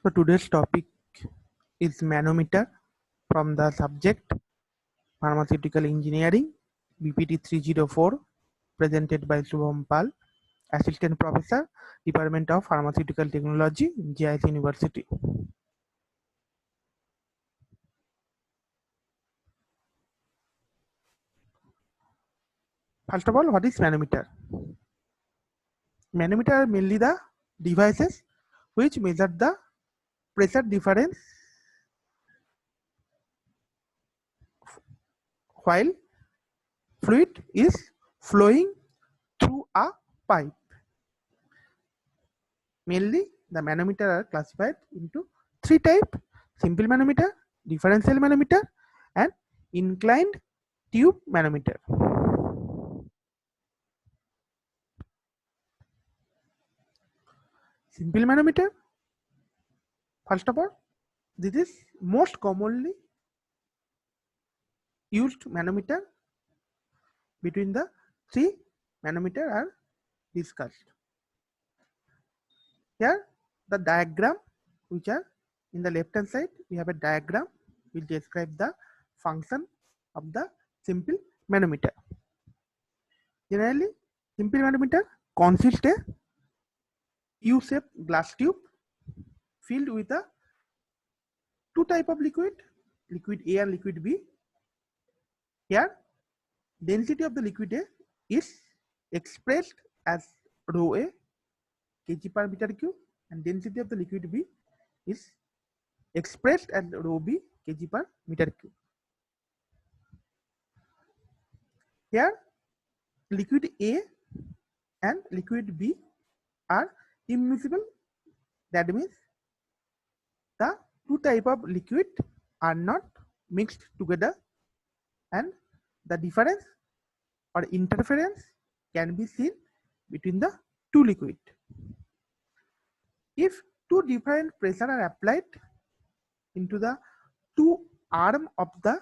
So today's topic is manometer from the subject Pharmaceutical Engineering BPT 304 presented by Shubham Pal, Assistant Professor, Department of Pharmaceutical Technology, JIS University. First of all, what is manometer? Manometer are mainly the devices which measure the pressure difference while fluid is flowing through a pipe. Mainly, the manometer are classified into three types: simple manometer, differential manometer, and inclined tube manometer. Simple manometer, first of all, this is most commonly used manometer. Between the three manometer are discussed. Here, the diagram which are in the left hand side, we have a diagram which describe the function of the simple manometer. Generally, simple manometer consists a U-shaped glass tube filled with a two type of liquid A and liquid B. Here, density of the liquid A is expressed as rho A kg per meter cube, and density of the liquid B is expressed as rho B kg per meter cube. Here, liquid A and liquid B are immiscible. That means the two type of liquid are not mixed together, and the difference or interference can be seen between the two liquid. If two different pressure are applied into the two arm of the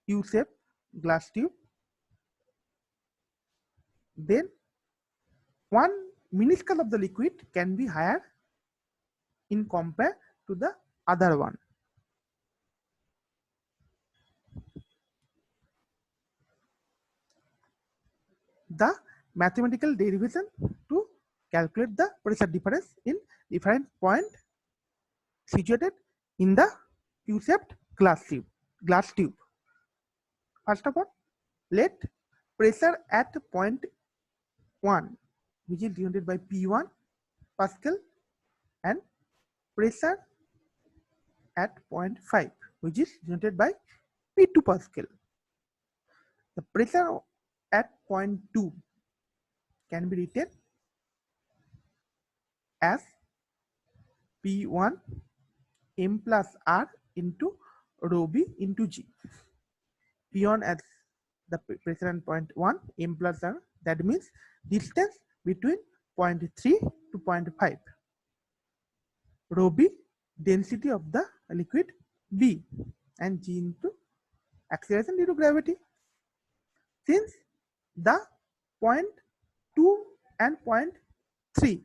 U-shaped glass tube, then one minuscule of the liquid can be higher in compare to the other one. The mathematical derivation to calculate the pressure difference in different point situated in the U-shaped glass tube. First of all, let pressure at point 1, which is denoted by P1 Pascal, and pressure at point 5, which is denoted by P2 Pascal. The pressure at point 2 can be written as P1 M plus R into rho B into G. P1 as the pressure at point 1, M plus R, that means distance between point 3 to point 5. Rho B, density of the liquid B, and G into acceleration due to gravity. Since the point 2 and point 3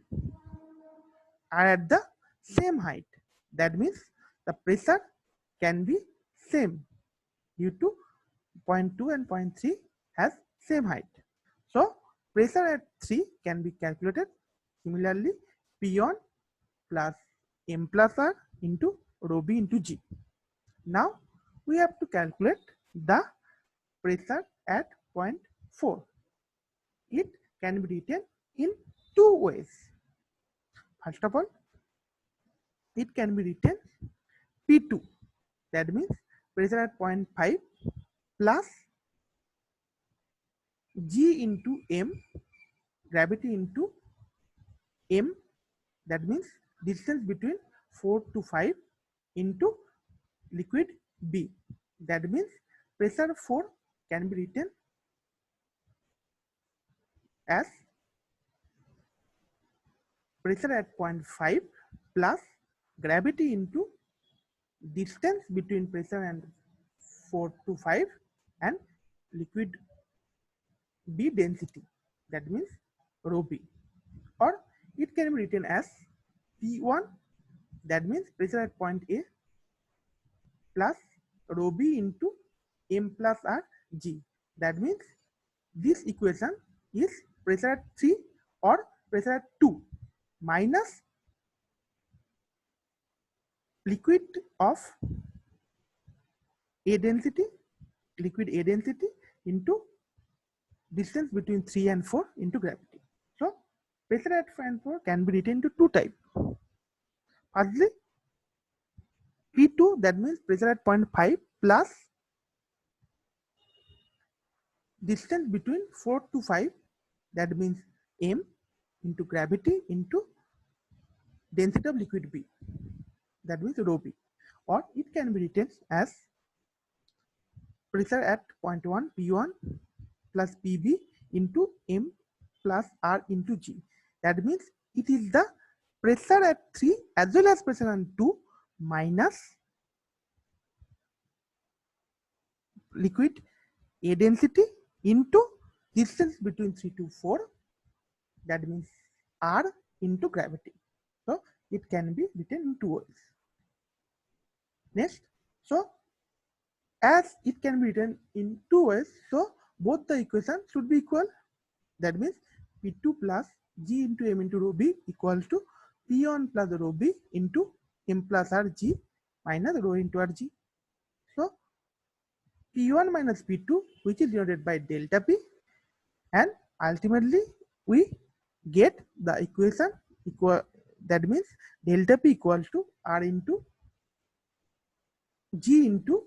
are at the same height, that means the pressure can be same due to point 2 and point 3 has same height. So pressure at 3 can be calculated. Similarly, P1 plus M plus R into rho B into G. Now we have to calculate the pressure at point 4. It can be written in two ways. First of all, it can be written P2, that means pressure at point 5 plus G into M, gravity into M, that means distance between 4 to 5 into liquid B, that means pressure 4 can be written as pressure at point 5 plus gravity into distance between pressure and 4 to 5 and liquid B density, that means rho B, or it can be written as P1 that means pressure at point A plus rho B into M plus R G. That means this equation is pressure at 3 or pressure at 2 minus liquid of A density, liquid A density into distance between 3 and 4 into gravity. So pressure at 5 and 4 can be written into two types. Firstly, P2, that means pressure at point 5 plus distance between 4 to 5, that means M into gravity into density of liquid B, that means rho B. Or it can be written as pressure at point 1 P1 plus PB into M plus R into G. That means it is the pressure at 3 as well as pressure at 2 minus liquid A density into distance between 3 to 4, that means R into gravity. So it can be written in two ways. Next, so as it can be written in two ways, so both the equations should be equal. That means P2 plus G into M into rho B equals to P1 plus rho B into M plus R G minus rho into RG. So P1 minus P2, which is denoted by delta P, and ultimately we get the equation equal, that means delta P equals to R into G into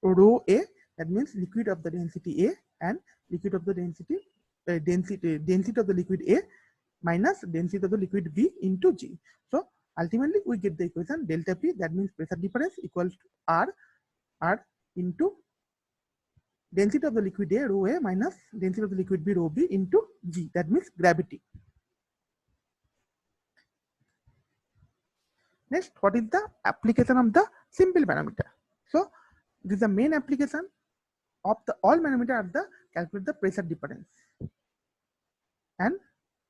rho A, that means liquid of the density A and liquid of the density density of the liquid A minus density of the liquid B into G. So ultimately we get the equation delta P, that means pressure difference, equals to R into density of the liquid A rho A minus density of the liquid B rho B into G, that means gravity. Next, what is the application of the simple manometer? So this is the main application of the all manometer are the calculate the pressure difference, and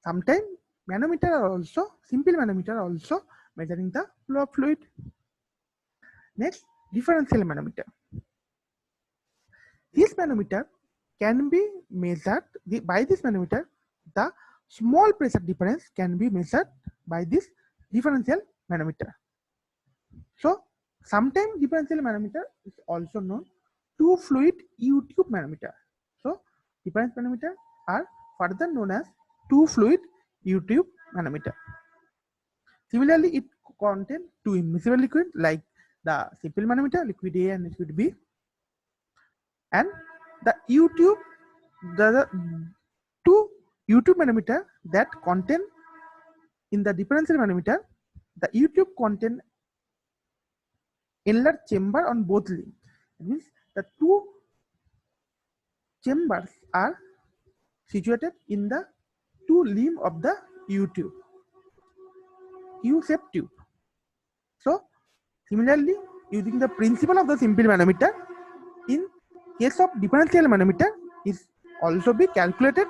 sometimes manometer are also simple manometer are also measuring the flow of fluid. Next, differential manometer. This manometer can be measured by this manometer. The small pressure difference can be measured by this differential manometer. So sometimes differential manometer is also known two fluid U-tube manometer. So difference manometer are further known as two fluid U-tube manometer. Similarly, it contains two immiscible liquid like the simple manometer, liquid A and liquid B, and the U-tube, the two U-tube manometer that contain in the differential manometer, the U-tube contain enlarged chamber on both limbs. It means the two chambers are situated in the two limb of the U-tube, U-shaped tube. So similarly, using the principle of the simple manometer, in case of differential manometer is also be calculated.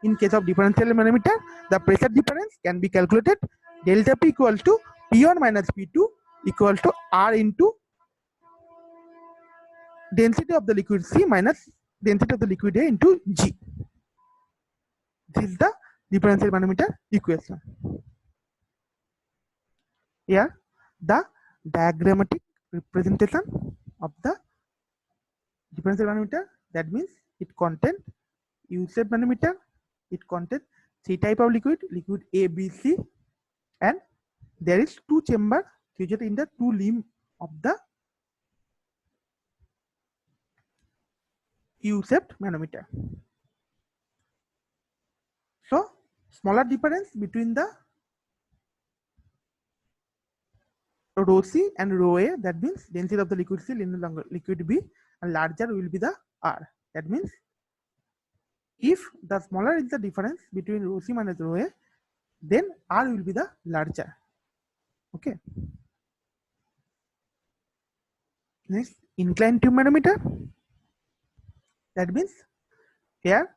In case of differential manometer, the pressure difference can be calculated delta P equals to P1 minus P2 equals to R into density of the liquid C minus density of the liquid A into G. This is the differential manometer equation. Here, the diagrammatic representation of the differential manometer, that means it contains U-shaped manometer, it contains three type of liquid, liquid A, B, C, and there is two chamber situated in the two limb of the U-shaped manometer. So smaller difference between the rho C and rho A, that means density of the liquid C, liquid B, and larger will be the R. That means if the smaller is the difference between rho C minus rho A, then R will be the larger. Okay. Next, inclined tube manometer. That means here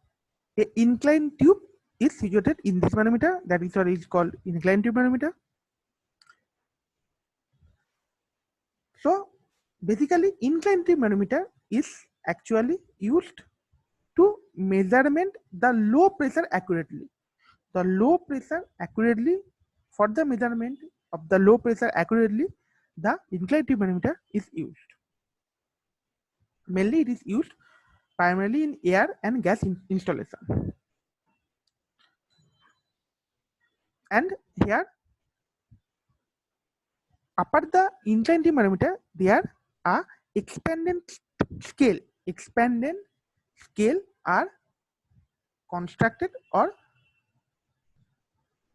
a inclined tube is situated in this manometer. That is what is called inclined tube manometer. So basically inclined tube manometer is actually used to measurement the low pressure accurately. The low pressure accurately, for the measurement of the low pressure accurately, the inclined tube manometer is used. Mainly it is used primarily in air and gas installation. And here upper the inclined tube manometer, there are expanded scale are constructed or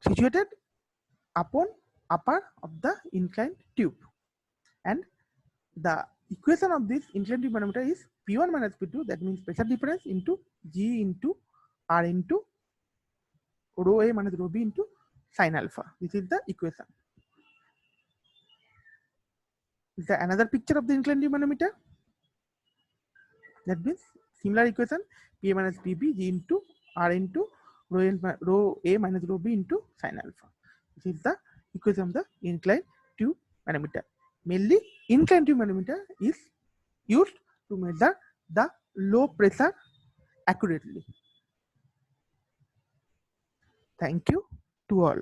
situated upon upper of the inclined tube, and the equation of this inclined tube manometer is P1 minus P2, that means pressure difference into G into R into rho A minus rho B into sin alpha. This is the equation. Is there another picture of the inclined tube manometer? That means similar equation P minus PB G into R into rho A minus rho B into sin alpha. This is the equation of the inclined tube manometer. Mainly inclined tube manometer is used to measure the low pressure accurately. Thank you to all.